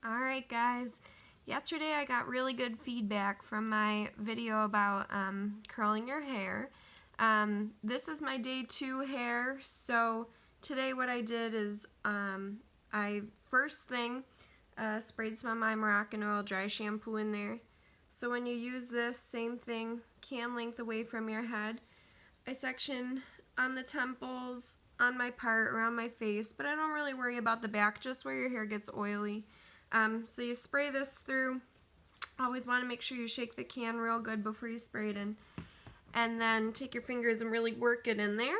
Alright guys, yesterday I got really good feedback from my video about curling your hair. This is my day 2 hair, so today what I did is I first thing sprayed some of my Moroccan oil dry shampoo in there. So when you use this, same thing, can length away from your head. I section on the temples, on my part, around my face, but I don't really worry about the back, just where your hair gets oily. So you spray this through. Always want to make sure you shake the can real good before you spray it in. And then take your fingers and really work it in there.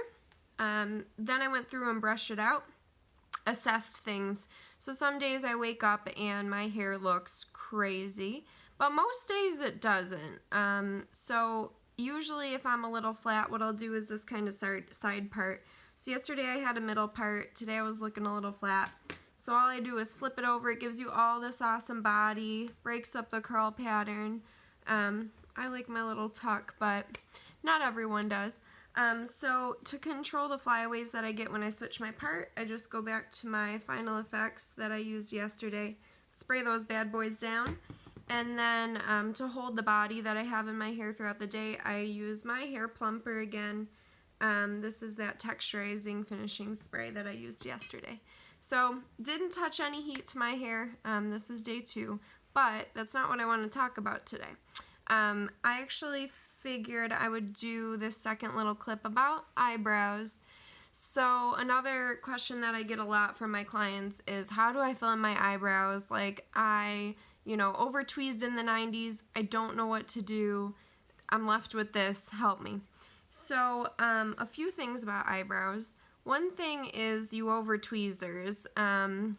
Then I went through and brushed it out, assessed things. So some days I wake up and my hair looks crazy, but most days it doesn't. So usually if I'm a little flat, what I'll do is this kind of side part. So yesterday I had a middle part, today I was looking a little flat. So all I do is flip it over. It gives you all this awesome body, breaks up the curl pattern. I like my little tuck, but not everyone does. So to control the flyaways that I get when I switch my part, I just go back to my final effects that I used yesterday, spray those bad boys down, and then to hold the body that I have in my hair throughout the day, I use my hair plumper again. This is that texturizing finishing spray that I used yesterday. So, didn't touch any heat to my hair. This is day 2, but that's not what I want to talk about today. I actually figured I would do this second little clip about eyebrows. So, another question that I get a lot from my clients is, how do I fill in my eyebrows? Like, I over tweezed in the 90s. I don't know what to do. I'm left with this. Help me. So, a few things about eyebrows. One thing is you over tweezers. Honestly,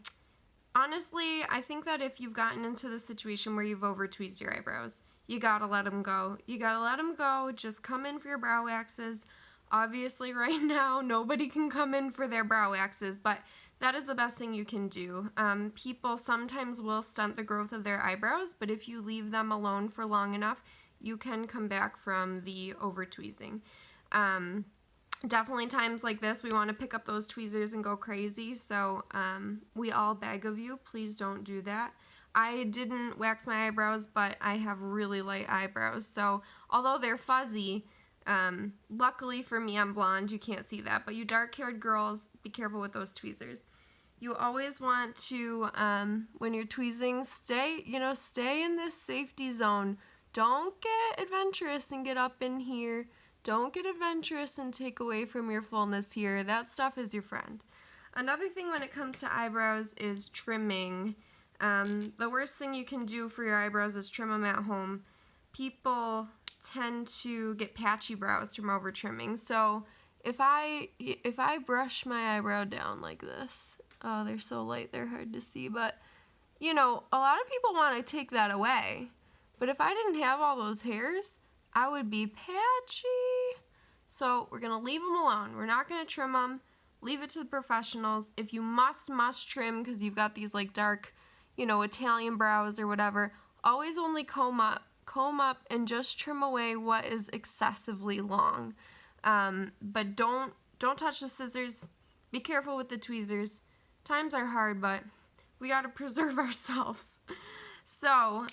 I think that if you've gotten into the situation where you've over tweezed your eyebrows, you gotta let them go. You gotta let them go. Just come in for your brow waxes. Obviously, right now, nobody can come in for their brow waxes, but that is the best thing you can do. People sometimes will stunt the growth of their eyebrows, but if you leave them alone for long enough, you can come back from the over tweezing. Definitely times like this, we want to pick up those tweezers and go crazy, so we all beg of you, please don't do that. I didn't wax my eyebrows, but I have really light eyebrows, so although they're fuzzy, luckily for me, I'm blonde, you can't see that, but you dark-haired girls, be careful with those tweezers. You always want to, when you're tweezing, stay in this safety zone. Don't get adventurous and get up in here. Don't get adventurous and take away from your fullness here. That stuff is your friend. Another thing when it comes to eyebrows is trimming. The worst thing you can do for your eyebrows is trim them at home. People tend to get patchy brows from over trimming. So if I brush my eyebrow down like this, oh, they're so light, they're hard to see, but a lot of people want to take that away. But if I didn't have all those hairs, I would be patchy. So we're going to leave them alone. We're not going to trim them. Leave it to the professionals. If you must trim because you've got these like dark, Italian brows or whatever, always only comb up and just trim away what is excessively long. But don't touch the scissors. Be careful with the tweezers. Times are hard, but we got to preserve ourselves. So,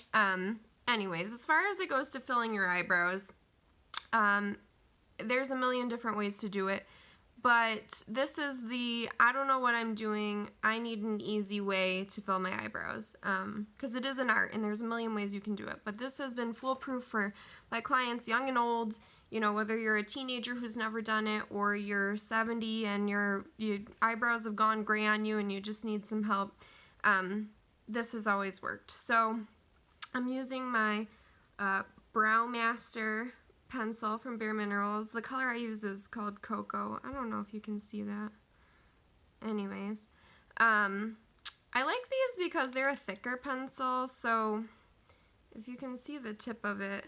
anyways, as far as it goes to filling your eyebrows, there's a million different ways to do it, but this is I don't know what I'm doing, I need an easy way to fill my eyebrows, because it is an art, and there's a million ways you can do it, but this has been foolproof for my clients, young and old, whether you're a teenager who's never done it, or you're 70 and your eyebrows have gone gray on you and you just need some help. This has always worked. So I'm using my Brow Master pencil from Bare Minerals. The color I use is called Cocoa. I don't know if you can see that. Anyways, I like these because they're a thicker pencil, so if you can see the tip of it,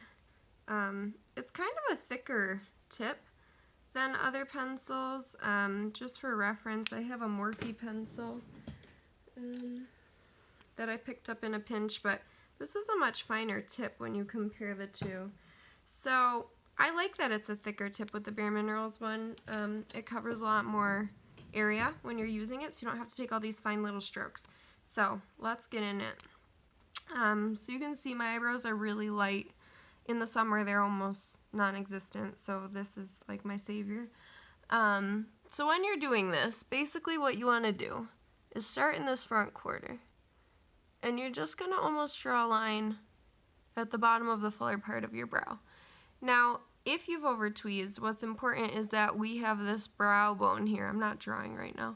it's kind of a thicker tip than other pencils. Just for reference, I have a Morphe pencil that I picked up in a pinch, but this is a much finer tip when you compare the two. So I like that it's a thicker tip with the Bare Minerals one. It covers a lot more area when you're using it, so you don't have to take all these fine little strokes. So let's get in it. So you can see my eyebrows are really light. In the summer they're almost non-existent, so this is like my savior. So when you're doing this, basically what you want to do is start in this front quarter, and you're just going to almost draw a line at the bottom of the fuller part of your brow. Now, if you've over tweezed, what's important is that we have this brow bone here. I'm not drawing right now.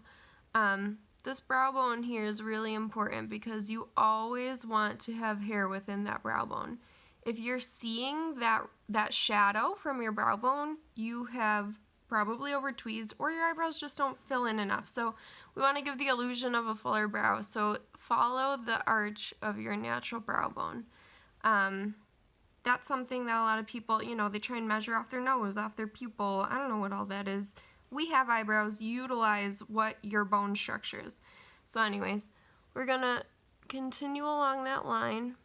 This brow bone here is really important because you always want to have hair within that brow bone. If you're seeing that shadow from your brow bone, you have probably over tweezed, or your eyebrows just don't fill in enough. So we want to give the illusion of a fuller brow. So follow the arch of your natural brow bone. That's something that a lot of people, they try and measure off their nose, off their pupil. I don't know what all that is. We have eyebrows. Utilize what your bone structure is. So anyways, we're going to continue along that line.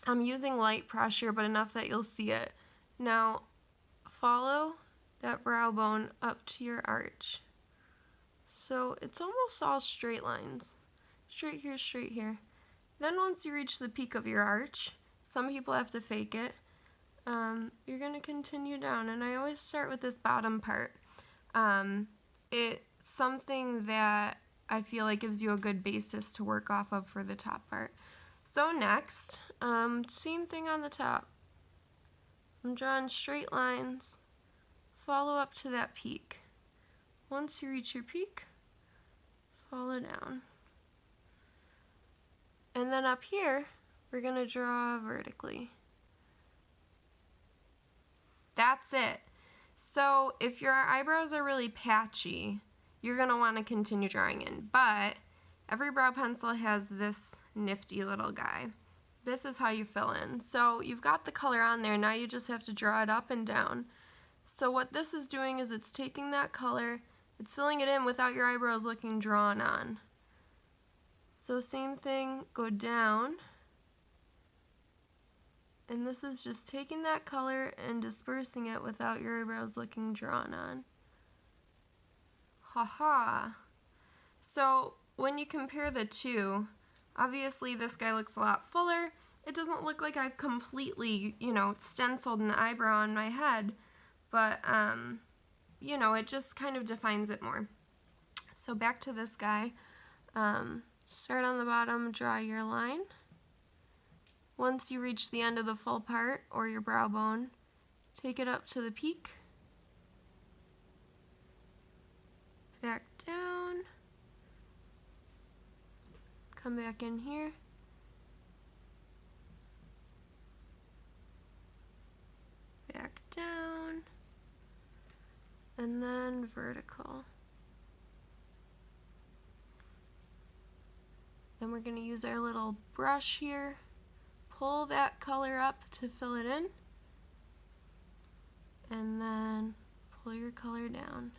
I'm using light pressure, but enough that you'll see it. Now, follow that brow bone up to your arch. So it's almost all straight lines. Straight here, straight here. Then once you reach the peak of your arch, some people have to fake it, you're going to continue down. And I always start with this bottom part. It's something that I feel like gives you a good basis to work off of for the top part. So next, same thing on the top. I'm drawing straight lines, follow up to that peak. Once you reach your peak, follow down. And then up here, we're going to draw vertically. That's it. So if your eyebrows are really patchy, you're going to want to continue drawing in. But every brow pencil has this nifty little guy. This is how you fill in. So you've got the color on there, now you just have to draw it up and down. So what this is doing is it's taking that color, it's filling it in without your eyebrows looking drawn on. So same thing, go down. And this is just taking that color and dispersing it without your eyebrows looking drawn on. Haha. So when you compare the two, obviously this guy looks a lot fuller. It doesn't look like I've completely, stenciled an eyebrow on my head, but, it just kind of defines it more. So back to this guy. Start on the bottom, draw your line. Once you reach the end of the full part, or your brow bone, take it up to the peak. Back down. Come back in here. Back down. And then vertical. Then we're going to use our little brush here. Pull that color up to fill it in. And then pull your color down.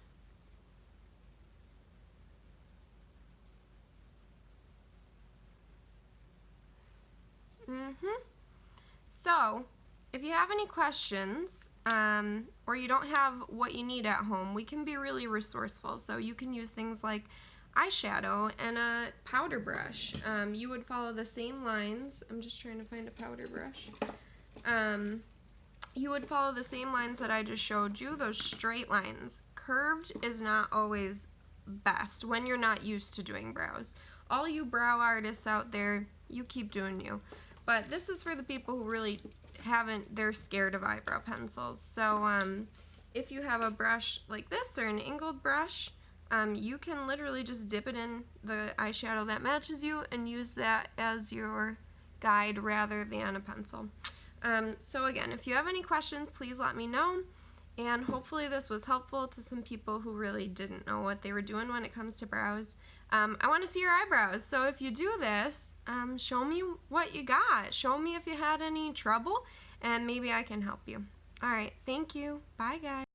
So, if you have any questions, or you don't have what you need at home, we can be really resourceful. So you can use things like eyeshadow and a powder brush. You would follow the same lines. I'm just trying to find a powder brush. You would follow the same lines that I just showed you, those straight lines. Curved is not always best when you're not used to doing brows. All you brow artists out there, you keep doing you. But this is for the people who really they're scared of eyebrow pencils. So if you have a brush like this or an angled brush, you can literally just dip it in the eyeshadow that matches you and use that as your guide rather than a pencil. So again, if you have any questions, please let me know. And hopefully this was helpful to some people who really didn't know what they were doing when it comes to brows. I want to see your eyebrows, so if you do this, show me what you got. Show me if you had any trouble, and maybe I can help you. Alright, thank you. Bye, guys.